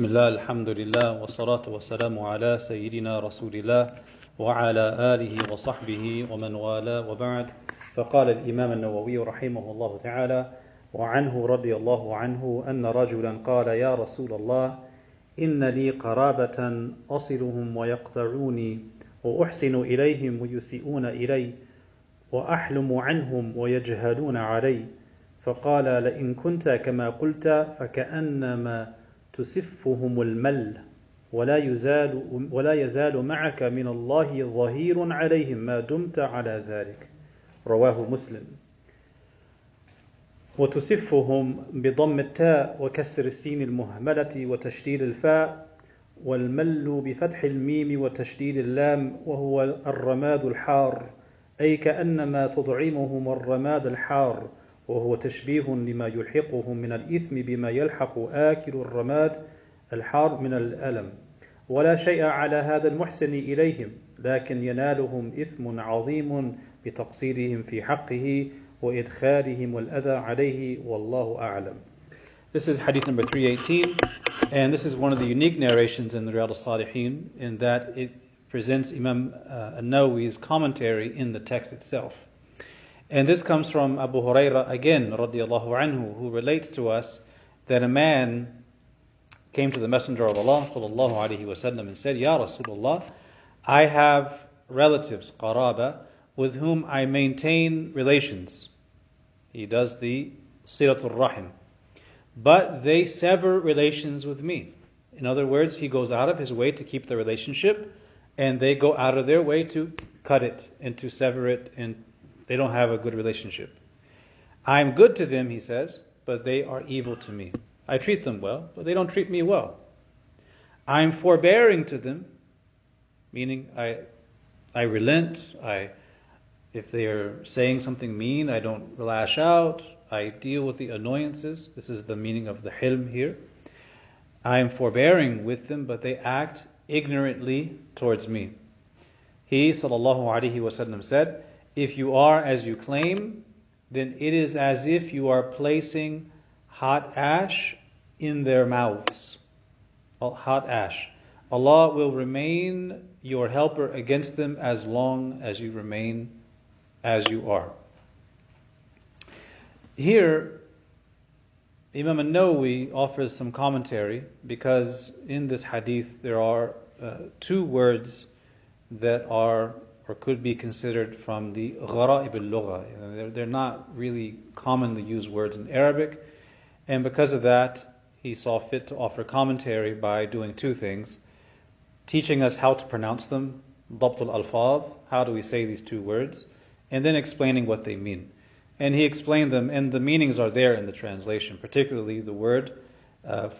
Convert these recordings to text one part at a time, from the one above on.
بسم الله الحمد لله والصلاة والسلام على سيدنا رسول الله وعلى آله وصحبه ومن والاه وبعد. فقال الإمام النووي رحمه الله تعالى: وعنه رضي الله عنه أن رجلا قال: يا رسول الله، إن لي قرابة أصلهم ويقطعوني وأحسن إليهم ويسيئون إلي وأحلم عنهم ويجهلون علي. فقال: لئن كنت كما قلت فكأنما تسفهم المل ولا يزال معك من الله ظهير عليهم ما دمت على ذلك. رواه مسلم. وتسفهم بضم التاء وكسر السين المهملة وتشديد الفاء، والمل بفتح الميم وتشديد اللام، وهو الرماد الحار، أي كأنما تطعمهم الرماد الحار، وهو تشبيه لما يلحقهم من الإثم بما يلحق آكل الرماد الحار من الألم. ولا شيء على هذا المحسن إليهم، لكن ينالهم إثم عظيم بتقصيرهم في حقه وإدخالهم الأذى عليه، والله أعلم. This is Hadith number 318, and this is one of the unique narrations in the Riyad al-Salihin, in that it presents Imam Nawawi's commentary in the text itself. And this comes from Abu Hurairah again, radiallahu anhu, who relates to us that a man came to the Messenger of Allah, sallallahu alaihi wasallam, and said, Ya Rasulullah, I have relatives, qaraba, with whom I maintain relations. He does the Silat ar-Rahim. But they sever relations with me. In other words, he goes out of his way to keep the relationship, and they go out of their way to cut it and to sever it, and they don't have a good relationship. I'm good to them, he says, but they are evil to me. I treat them well, but they don't treat me well. I'm forbearing to them, meaning I relent. If they are saying something mean, I don't lash out. I deal with the annoyances. This is the meaning of the hilm here. I am forbearing with them, but they act ignorantly towards me. He, sallallahu alaihi wasallam, said, if you are as you claim, then it is as if you are placing hot ash in their mouths. Hot ash. Allah will remain your helper against them as long as you remain as you are. Here, Imam Nawawi offers some commentary, because in this hadith there are two words that are or could be considered from the gharaib al-lugha. They're not really commonly used words in Arabic, and because of that, he saw fit to offer commentary by doing two things: teaching us how to pronounce them, dabt al-alfaz, how do we say these two words, and then explaining what they mean. And he explained them, and the meanings are there in the translation, particularly the word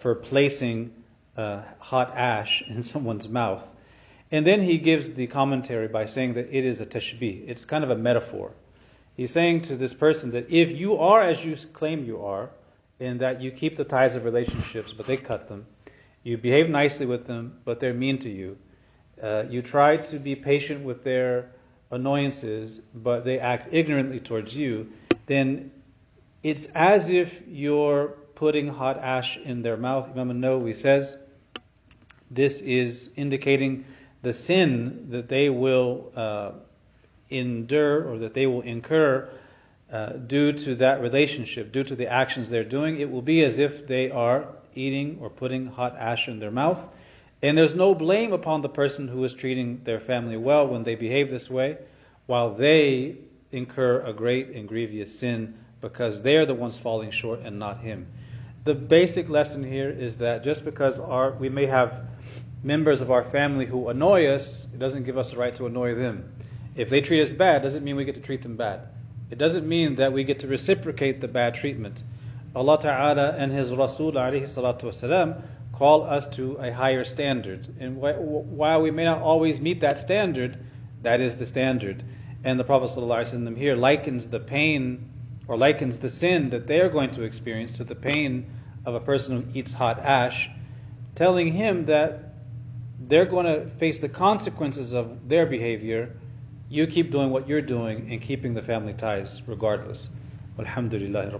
for placing hot ash in someone's mouth. And then he gives the commentary by saying that it is a tashbih. It's kind of a metaphor. He's saying to this person that if you are as you claim you are, in that you keep the ties of relationships, but they cut them, you behave nicely with them, but they're mean to you, you try to be patient with their annoyances, but they act ignorantly towards you, then it's as if you're putting hot ash in their mouth. Imam Nawawi says this is indicating the sin that they will endure, or that they will incur due to that relationship, due to the actions they're doing. It will be as if they are eating or putting hot ash in their mouth. And there's no blame upon the person who is treating their family well when they behave this way, while they incur a great and grievous sin, because they're the ones falling short and not him. The basic lesson here is that just because we may have members of our family who annoy us, it doesn't give us the right to annoy them. If they treat us bad, doesn't mean we get to treat them bad. It doesn't mean that we get to reciprocate the bad treatment. Allah Ta'ala and His Rasul alayhi salatu wasalam call us to a higher standard. And while we may not always meet that standard, that is the standard. And the Prophet ﷺ here likens the pain, or likens the sin that they are going to experience, to the pain of a person who eats hot ash, telling him that they're going to face the consequences of their behavior. You keep doing what you're doing and keeping the family ties regardless. Alhamdulillah.